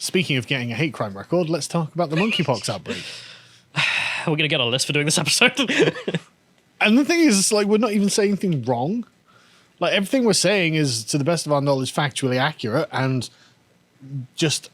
Speaking of getting a hate crime record, let's talk about the monkeypox outbreak. We're going to get on a list for doing this episode. And the thing is, like, we're not even saying anything wrong. Like, everything we're saying is, to the best of our knowledge, factually accurate and just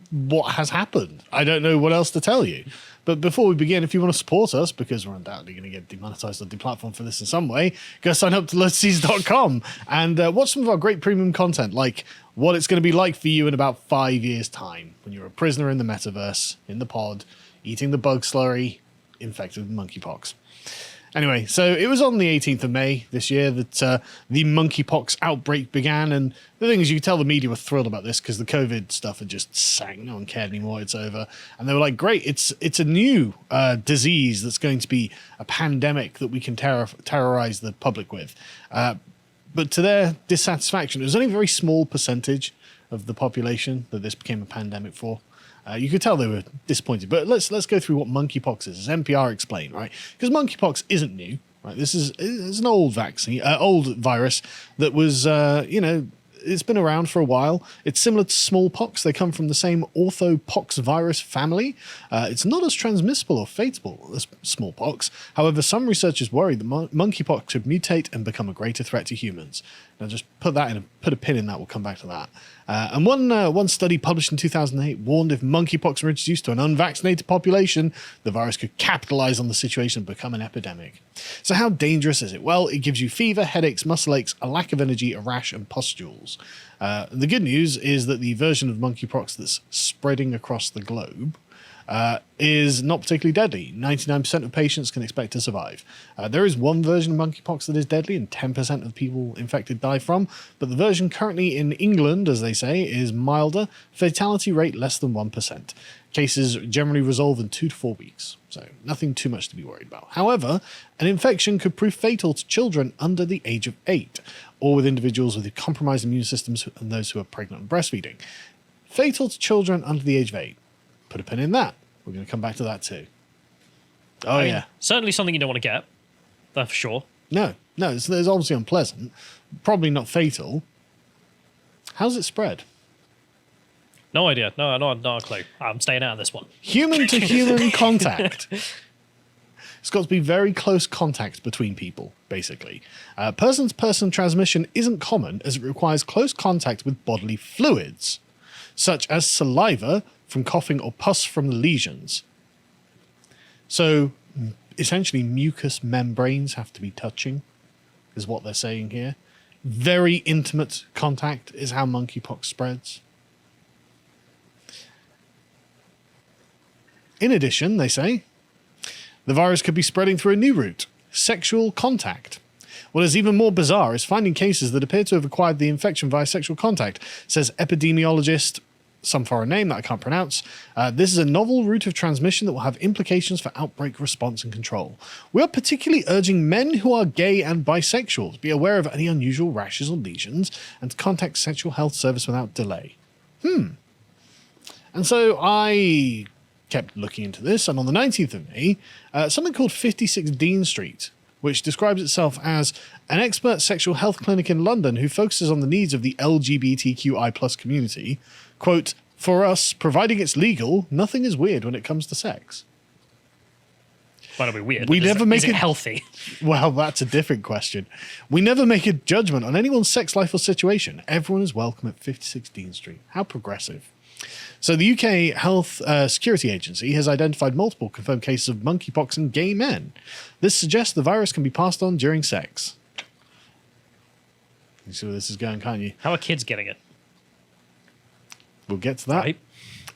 what has happened. I don't know what else to tell you. But before we begin, if you want to support us, because we're undoubtedly going to get demonetized or deplatformed for this in some way, go sign up to lotus.com and watch some of our great premium content, like what it's going to be like for you in about 5 years' time when you're a prisoner in the metaverse, in the pod, eating the bug slurry, infected with monkeypox. Anyway, so it was on the 18th of May this year that the monkeypox outbreak began. And the thing is, you could tell the media were thrilled about this because the COVID stuff had just sank. No one cared anymore. It's over. And they were like, great, it's a new disease that's going to be a pandemic that we can terrorize the public with. But to their dissatisfaction, it was only a very small percentage of the population that this became a pandemic for. You could tell they were disappointed, but let's go through what monkeypox is, as NPR explained, right? Because monkeypox isn't new, right? This is an old vaccine, old virus that was, it's been around for a while. It's similar to smallpox. They come from the same orthopox virus family. It's not as transmissible or fatal as smallpox. However, some researchers worry that monkeypox could mutate and become a greater threat to humans. Now, just put a pin in that. We'll come back to that. And one study published in 2008 warned if monkeypox were introduced to an unvaccinated population, the virus could capitalize on the situation and become an epidemic. So how dangerous is it? Well, it gives you fever, headaches, muscle aches, a lack of energy, a rash, and pustules. The good news is that the version of monkeypox that's spreading across the globe is not particularly deadly. 99% of patients can expect to survive. There is one version of monkeypox that is deadly and 10% of people infected die from, but the version currently in England, as they say, is milder, fatality rate less than 1%. Cases generally resolve in 2 to 4 weeks, so nothing too much to be worried about. However, an infection could prove fatal to children under the age of 8, or with individuals with compromised immune systems and those who are pregnant and breastfeeding. Fatal to children under the age of 8. Put a pin in that. We're going to come back to that too. I mean, certainly something you don't want to get. That's for sure. No, it's obviously unpleasant. Probably not fatal. How's it spread? No idea. No, not a clue. I'm staying out of this one. Human to human contact. It's got to be very close contact between people, basically. Person-to-person transmission isn't common as it requires close contact with bodily fluids, such as saliva from coughing or pus from the lesions. So essentially mucous membranes have to be touching, is what they're saying here. Very intimate contact is how monkeypox spreads. In addition, they say, the virus could be spreading through a new route, sexual contact. What is even more bizarre is finding cases that appear to have acquired the infection via sexual contact, says epidemiologist, some foreign name that I can't pronounce. This is a novel route of transmission that will have implications for outbreak response and control. We are particularly urging men who are gay and bisexual to be aware of any unusual rashes or lesions and to contact sexual health service without delay. And so I kept looking into this, and on the 19th of May, something called 56 Dean Street, which describes itself as an expert sexual health clinic in London who focuses on the needs of the LGBTQI+ community. Quote, for us, providing it's legal, nothing is weird when it comes to sex. Might not be weird. Is it healthy? Well, that's a different question. We never make a judgment on anyone's sex life or situation. Everyone is welcome at 56 Dean Street. How progressive. So the UK Health Security Agency has identified multiple confirmed cases of monkeypox in gay men. This suggests the virus can be passed on during sex. You see where this is going, can't you? How are kids getting it? We'll get to that. Right.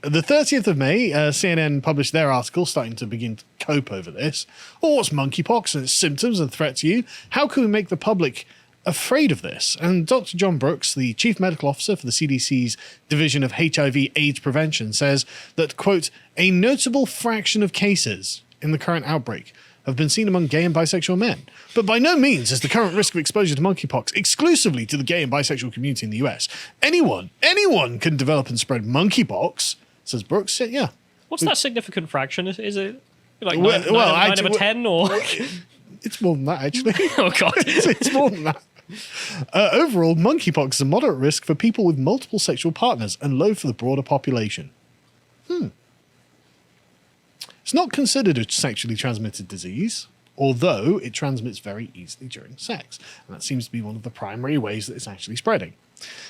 The 30th of May, CNN published their article starting to begin to cope over this. Oh, what's monkeypox and its symptoms and threat to you? How can we make the public afraid of this? And Dr. John Brooks, the chief medical officer for the CDC's Division of HIV/AIDS Prevention, says that, quote, a notable fraction of cases in the current outbreak have been seen among gay and bisexual men. But by no means is the current risk of exposure to monkeypox exclusively to the gay and bisexual community in the US. Anyone can develop and spread monkeypox, says Brooks. Yeah. What's that significant fraction? Is it like Well, nine out of 10 or? It's more than that, actually. Oh, God. It's more than that. Overall, monkeypox is a moderate risk for people with multiple sexual partners and low for the broader population. It's not considered a sexually transmitted disease, although it transmits very easily during sex. And that seems to be one of the primary ways that it's actually spreading.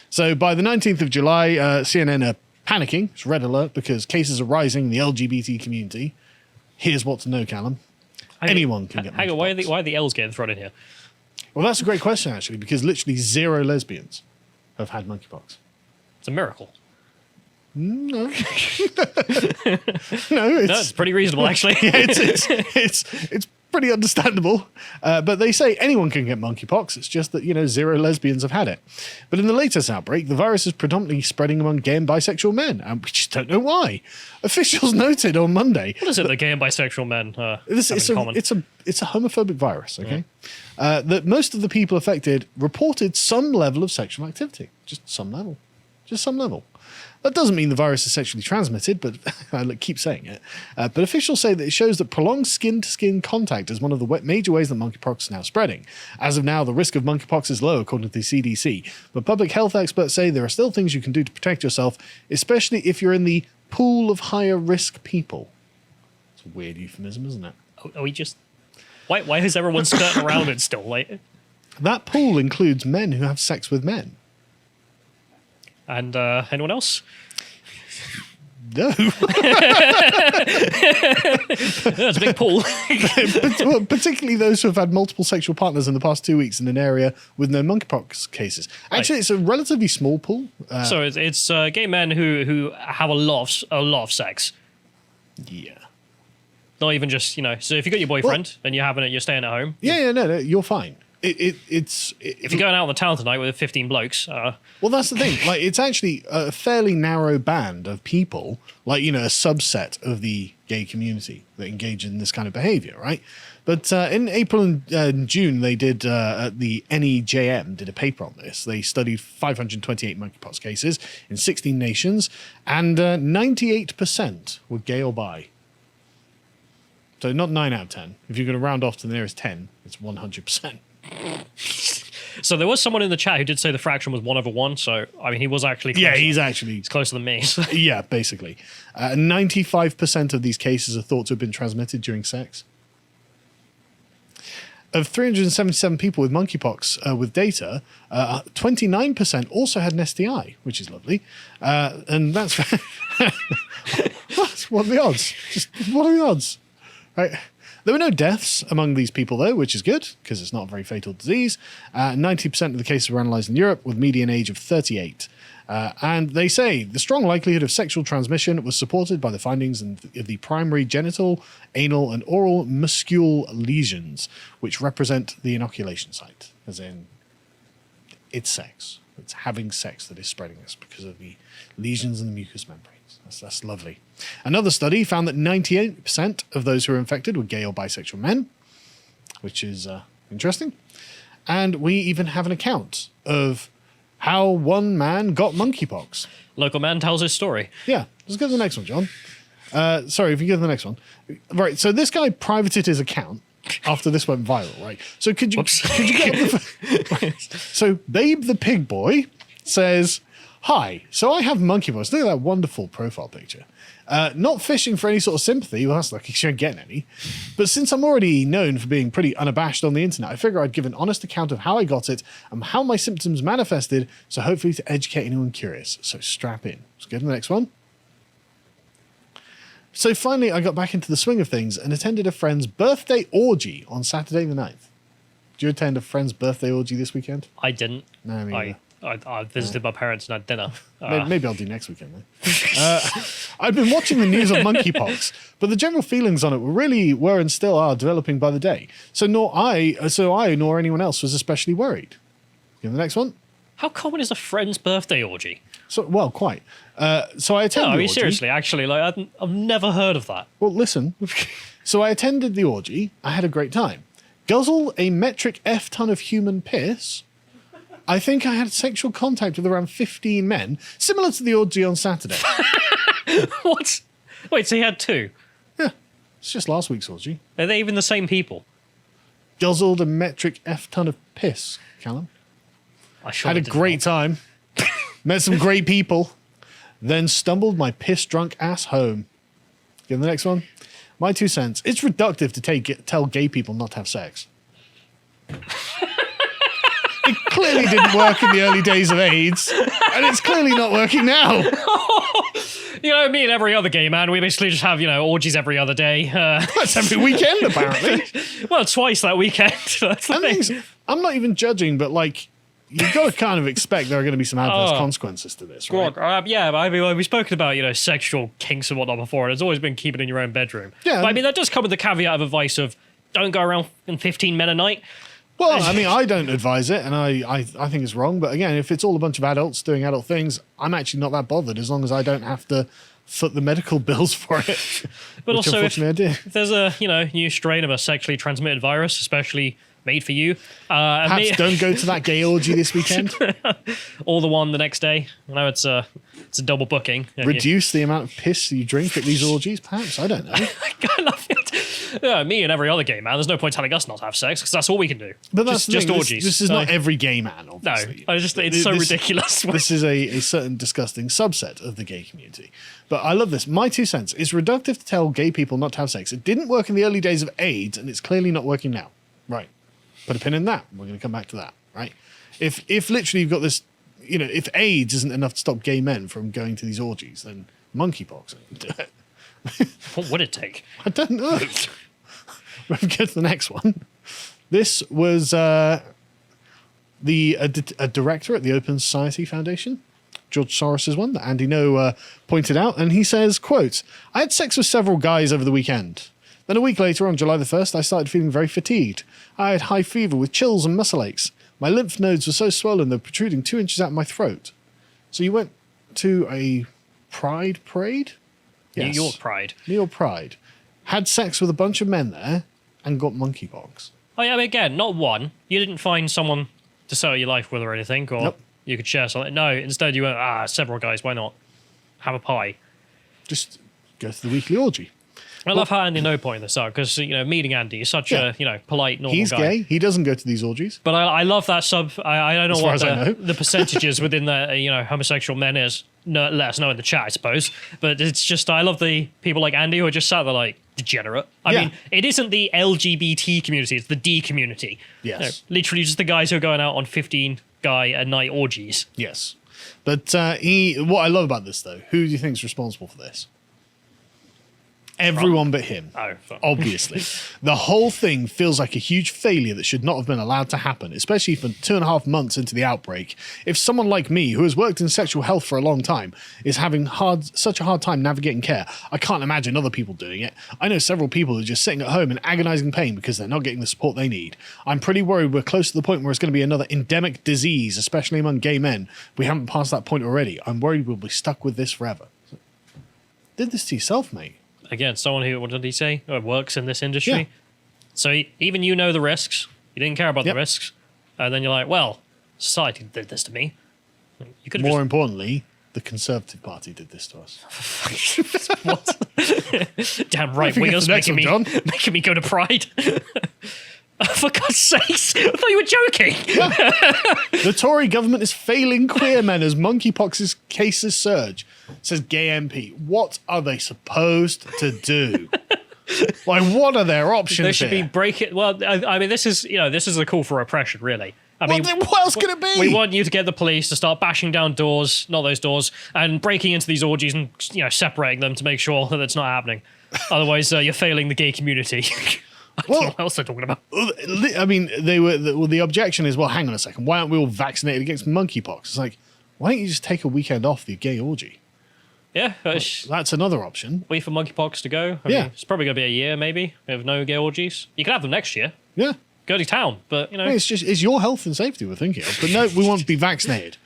So by the 19th of July, CNN are panicking. It's red alert because cases are rising in the LGBT community. Here's what to know, Callum. Anyone can get monkeypox. Hang on, why are the L's getting thrown in here? Well, that's a great question, actually, because literally 0 lesbians have had monkeypox. It's a miracle. No. No, It's pretty reasonable, actually. yeah, it's pretty understandable. But they say anyone can get monkeypox. It's just that, 0 lesbians have had it. But in the latest outbreak, the virus is predominantly spreading among gay and bisexual men, and we just don't know why. Officials noted on Monday. What is it that gay and bisexual men have in common? It's a homophobic virus, okay? Yeah. That most of the people affected reported some level of sexual activity. Just some level. That doesn't mean the virus is sexually transmitted, but I keep saying it. But officials say that it shows that prolonged skin-to-skin contact is one of the major ways that monkeypox is now spreading. As of now, the risk of monkeypox is low, according to the CDC. But public health experts say there are still things you can do to protect yourself, especially if you're in the pool of higher-risk people. It's a weird euphemism, isn't it? Are we just... Why is everyone skirting around it still? That pool includes men who have sex with men. And anyone else? No. That's a big pool. Particularly those who have had multiple sexual partners in the past 2 weeks in an area with no monkeypox cases. Actually, It's a relatively small pool. So it's gay men who have a lot of sex. Yeah. Not even just, so if you got your boyfriend and you're staying at home. No, you're fine. If you're going out on the town tonight with 15 blokes. Well, that's the thing. It's actually a fairly narrow band of people, a subset of the gay community that engage in this kind of behavior, right? But in April and June, they did, the NEJM did a paper on this. They studied 528 monkeypox cases in 16 nations, and 98% were gay or bi. So not 9 out of 10. If you're going to round off to the nearest 10, it's 100%. So there was someone in the chat who did say the fraction was 1/1. So he was actually closer. Yeah, he's closer than me. Yeah, basically. 95% of these cases are thought to have been transmitted during sex. Of 377 people with monkeypox with data, 29% also had an STI, which is lovely. And that's what are the odds? What are the odds? Right. There were no deaths among these people, though, which is good, because it's not a very fatal disease. 90% of the cases were analysed in Europe, with median age of 38. And they say the strong likelihood of sexual transmission was supported by the findings of the primary genital, anal, and oral muscule lesions, which represent the inoculation site, as in it's sex. It's having sex that is spreading this because of the lesions in the mucous membranes. That's lovely. Another study found that 98% of those who were infected were gay or bisexual men, which is interesting. And we even have an account of how one man got monkeypox. Local man tells his story. Yeah, let's go to the next one, John. Sorry, if you go to the next one. Right, so this guy privated his account after this went viral, right? So could you get right. So Babe the Pig Boy says, "Hi, so I have monkeypox." Look at that wonderful profile picture. Not fishing for any sort of sympathy. Well, that's lucky she ain't getting any. But since I'm already known for being pretty unabashed on the internet, I figure I'd give an honest account of how I got it and how my symptoms manifested, so hopefully to educate anyone curious. So strap in. Let's go to the next one. So finally, I got back into the swing of things and attended a friend's birthday orgy on Saturday the 9th. Did you attend a friend's birthday orgy this weekend? I didn't. No, me neither. I visited my parents and had dinner. Maybe I'll do next weekend then. I've been watching the news on monkeypox, but the general feelings on it were and still are developing by the day. So I nor anyone else was especially worried. Give the next one. How common is a friend's birthday orgy? Well, quite. So I attended. No, the orgy. Seriously, actually, I've never heard of that. Well, listen. So I attended the orgy. I had a great time. Guzzle a metric F ton of human piss. I think I had sexual contact with around 15 men, similar to the orgy on Saturday. What? Wait, so he had two? Yeah, it's just last week's orgy. Are they even the same people? Guzzled a metric F ton of piss, Callum. I sure Had a did great not. time. Met some great people. Then stumbled my piss-drunk ass home. Get the next one. My 2 cents. It's reductive to tell gay people not to have sex. It clearly didn't work in the early days of AIDS, and it's clearly not working now. You know, me and every other gay man, we basically just have, orgies every other day. That's every weekend, apparently. Well, twice that weekend. That's the And thing. things, I'm not even judging, but like, you've got to kind of expect there are going to be some adverse consequences to this, right? God, yeah, but I mean, we've spoken about, sexual kinks and whatnot before, and it's always been keep it in your own bedroom. Yeah. But I mean, that does come with the caveat of advice of don't go around in 15 men a night. Well, I mean, I don't advise it, and I think it's wrong. But again, if it's all a bunch of adults doing adult things, I'm actually not that bothered as long as I don't have to foot the medical bills for it. But which also, if unfortunately I do. there's a, new strain of a sexually transmitted virus, especially made for you, Perhaps don't go to that gay orgy this weekend. or the one the next day. I know it's a double booking. Reduce the amount of piss you drink at these orgies, perhaps. I don't know. I love it. Yeah, me and every other gay man, there's no point telling us not to have sex because that's all we can do. But that's just the thing, orgies. This is So- not every gay man, No, obviously. it's so ridiculous. This is a certain disgusting subset of the gay community. But I love this. My 2 cents. It's reductive to tell gay people not to have sex. It didn't work in the early days of AIDS, and it's clearly not working now. Right. Put a pin in that. We're going to come back to that. Right. If literally you've got this, if AIDS isn't enough to stop gay men from going to these orgies, then monkeypox ain't do it. What would it take? I don't know. We'll get to the next one. This was a director at the Open Society Foundation, George Soros's one that Andy No pointed out, and he says, quote, I had sex with several guys over the weekend. Then a week later, on July the 1st, I started feeling very fatigued. I had high fever with chills and muscle aches. My lymph nodes were so swollen they were protruding 2 inches out of my throat. So you went to a pride parade? New York Pride. New York Pride. Had sex with a bunch of men there and got monkeypox. Oh yeah, I mean, again, not one. You didn't find someone to settle your life with or anything, or Nope. you could share something. No, instead you went, several guys, why not? Have a pie. Just go to the weekly orgy. I love how Andy No pointed this out because meeting Andy is such a polite, normal He's guy. gay. He doesn't go to these orgies. But I love that sub. I don't know As far what as I know. the percentages within the homosexual men is. No, let us know in the chat, I suppose. But it's just I love the people like Andy who are just sat there like degenerate. I Yeah. mean, it isn't the LGBT community; it's the D community. Yes. Literally just the guys who are going out on 15 guy a night orgies. Yes. But what I love about this, though, who do you think is responsible for this? Everyone but him. Oh, fuck. Obviously. The whole thing feels like a huge failure that should not have been allowed to happen, especially for 2.5 months into the outbreak. If someone like me, who has worked in sexual health for a long time, is having such a hard time navigating care, I can't imagine other people doing it. I know several people who are just sitting at home in agonizing pain because they're not getting the support they need. I'm pretty worried we're close to the point where it's going to be another endemic disease, especially among gay men. We haven't passed that point already. I'm worried we'll be stuck with this forever. Did this to yourself, mate. Again, someone who, what did he say? Works in this industry. Yeah. So even you know the risks. You didn't care about Yep. the risks. And then you're like, well, society did this to me. You could have More importantly, the Conservative Party did this to us. damn right Don't forget wingers the next making one, me, John. making me go to Pride. For God's sakes, I thought you were joking. The Tory government is failing queer men as monkeypox cases surge, says gay MP. What are they supposed to do? Like, what are their options There should be here? breaking. Well, I mean, this is a call for oppression, really. I mean, What else can it be? we want you to get the police to start bashing down doors, not those doors, and breaking into these orgies and separating them to make sure that it's not happening. Otherwise, you're failing the gay community. I don't know what else they're talking about. I mean, the objection is, well, hang on a second. Why aren't we all vaccinated against monkeypox? It's like, why don't you just take a weekend off the gay orgy? Yeah, That's another option. wait for monkeypox to go. I Yeah. mean, it's probably going to be a year, maybe, of no gay orgies. You can have them next year. Yeah. Go to town, but I mean, it's your health and safety we're thinking of. But no, we want to be vaccinated.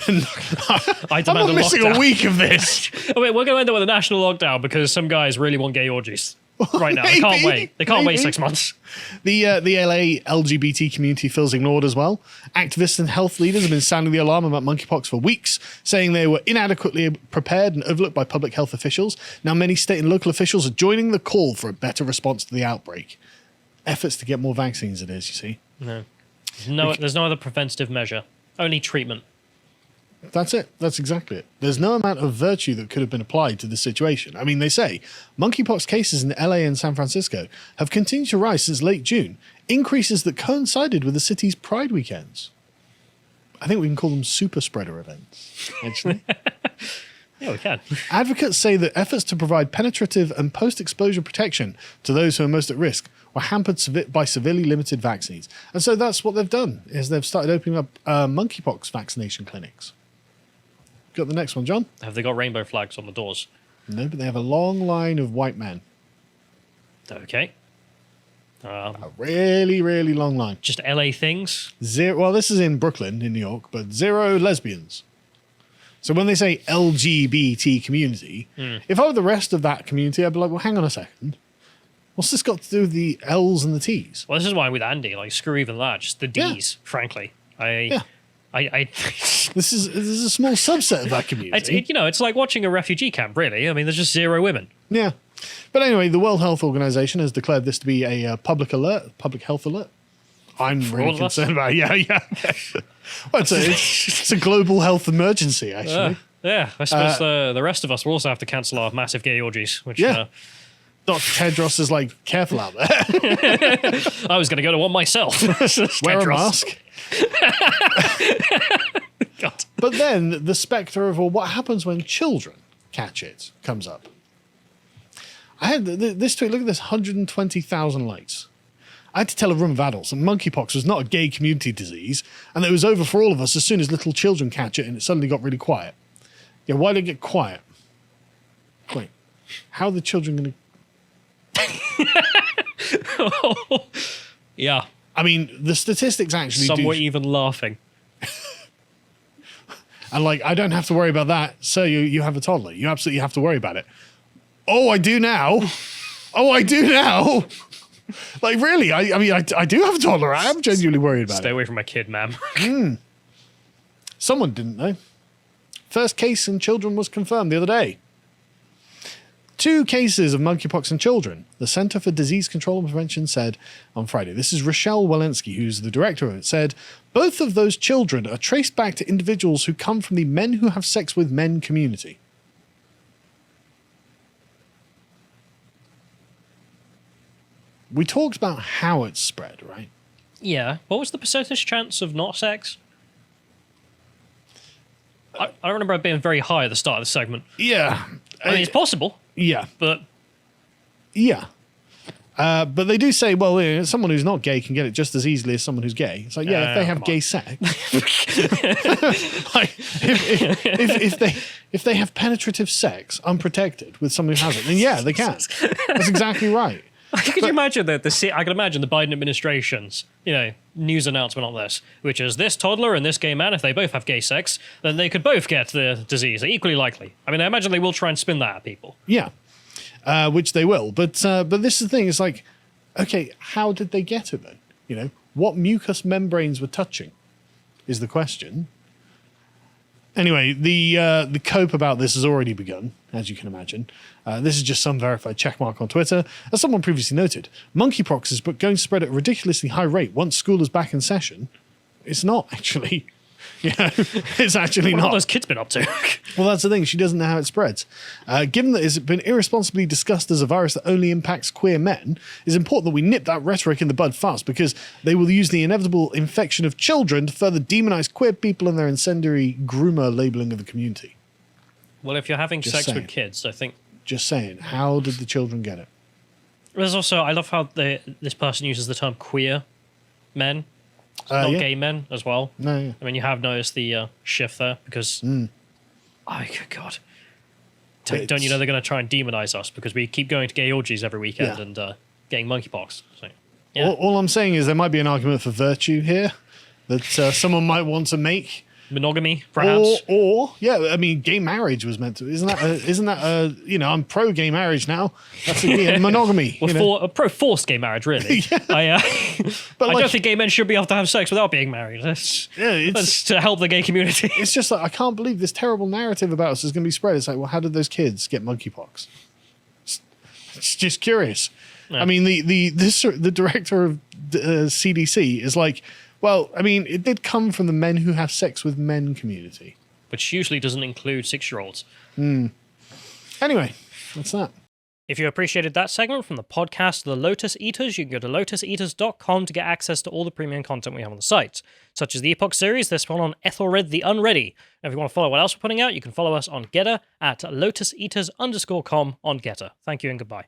And I I'm demand not missing lockdown. a week of this. Oh, wait, we're going to end up with a national lockdown because some guys really want gay orgies right now. They can't Maybe, wait. They can't wait maybe. 6 months. The LA LGBT community feels ignored as well. Activists and health leaders have been sounding the alarm about monkeypox for weeks, saying they were inadequately prepared and overlooked by public health officials. Now, many state and local officials are joining the call for a better response to the outbreak. Efforts to get more vaccines, it is, you see. No. There's no other preventative measure. Only treatment. That's it. That's exactly it. There's no amount of virtue that could have been applied to this situation. I mean, they say monkeypox cases in LA and San Francisco have continued to rise since late June, increases that coincided with the city's Pride weekends. I think we can call them super spreader events, actually. Yeah, we can. Advocates say that efforts to provide penetrative and post-exposure protection to those who are most at risk were hampered by severely limited vaccines. And so that's what they've done, is they've started opening up monkeypox vaccination clinics. Got the next one, John? Have they got rainbow flags on the doors? No, but they have a long line of white men. Okay. A really, really long line. Just LA things? Zero. Well, this is in Brooklyn, in New York, but 0 lesbians. So when they say LGBT community, if I were the rest of that community, I'd be like, well, hang on a second. What's this got to do with the L's and the T's? Well, this is why I'm with Andy. Like, screw even that. Just the D's, frankly. This is a small subset of that community. It's like watching a refugee camp, really. I mean, there's just 0 women. Yeah. But anyway, the World Health Organization has declared this to be a public health alert. I'm really concerned about it. Yeah. Well, it's a global health emergency, actually. Yeah, I suppose the rest of us will also have to cancel our massive gay orgies. Which, Dr. Tedros is like, careful out there. I was going to go to one myself. Wear a mask. God. But then the spectre of, well, what happens when children catch it comes up. I had this tweet, look at this, 120,000 likes. I had to tell a room of adults that monkeypox was not a gay community disease and that it was over for all of us as soon as little children catch it and it suddenly got really quiet. Yeah, why did it get quiet? Wait, how are the children going to... Yeah. I mean, the statistics actually Some were even laughing. And like, I don't have to worry about that. Sir, you have a toddler. You absolutely have to worry about it. Oh, I do now. Like, really? I mean, I do have a toddler. I am genuinely worried about it. Stay away from my kid, ma'am. Someone didn't know. First case in children was confirmed the other day. 2 cases of monkeypox in children. The Center for Disease Control and Prevention said on Friday. This is Rochelle Walensky, who's the director of it, said, both of those children are traced back to individuals who come from the men who have sex with men community. We talked about how it's spread, right? Yeah. What was the percentage chance of not sex? I remember it being very high at the start of the segment. Yeah. I mean, it's possible. Yeah. But... Yeah. But they do say, well, someone who's not gay can get it just as easily as someone who's gay. It's like, yeah, if they have gay sex. Like, if they have penetrative sex unprotected with someone who has it, then yeah, they can. That's exactly right. Could you imagine that I can imagine the Biden administration's, news announcement on this, which is this toddler and this gay man, if they both have gay sex, then they could both get the disease. They're equally likely. I mean, I imagine they will try and spin that at people. Yeah, which they will. But this is the thing. It's like, okay, how did they get it then? What mucous membranes were touching is the question. Anyway, the cope about this has already begun, as you can imagine. This is just some verified checkmark on Twitter. As someone previously noted, monkeypox is going to spread at a ridiculously high rate once school is back in session. It's not, actually. It's actually not. What have those kids been up to? Well, that's the thing. She doesn't know how it spreads. Given that it's been irresponsibly discussed as a virus that only impacts queer men, it's important that we nip that rhetoric in the bud fast because they will use the inevitable infection of children to further demonize queer people and their incendiary groomer labeling of the community. Well, if you're having sex saying. with kids, I think... Just saying. How did the children get it? There's also... I love how this person uses the term queer men. Not gay men as well. No, yeah. I mean, you have noticed the shift there because... Oh, God. Don't you know they're going to try and demonize us because we keep going to gay orgies every weekend and getting monkeypox. So, yeah. All I'm saying is there might be an argument for virtue here that someone might want to make. Monogamy, perhaps. Or I mean, gay marriage was meant to. Isn't that I'm pro gay marriage now. That's monogamy. Pro forced gay marriage, really. I don't think gay men should be able to have sex without being married. That's to help the gay community. It's just like, I can't believe this terrible narrative about us is going to be spread. It's like, well, how did those kids get monkeypox? It's just curious. Yeah. I mean, the director of CDC is like, Well, I mean, it did come from the men who have sex with men community. Which usually doesn't include 6-year-olds. Anyway, that's that. If you appreciated that segment from the podcast The Lotus Eaters, you can go to lotuseaters.com to get access to all the premium content we have on the site, such as the Epoch series, this one on Ethelred the Unready. And if you want to follow what else we're putting out, you can follow us on Getter at lotuseaters_com on Getter. Thank you and goodbye.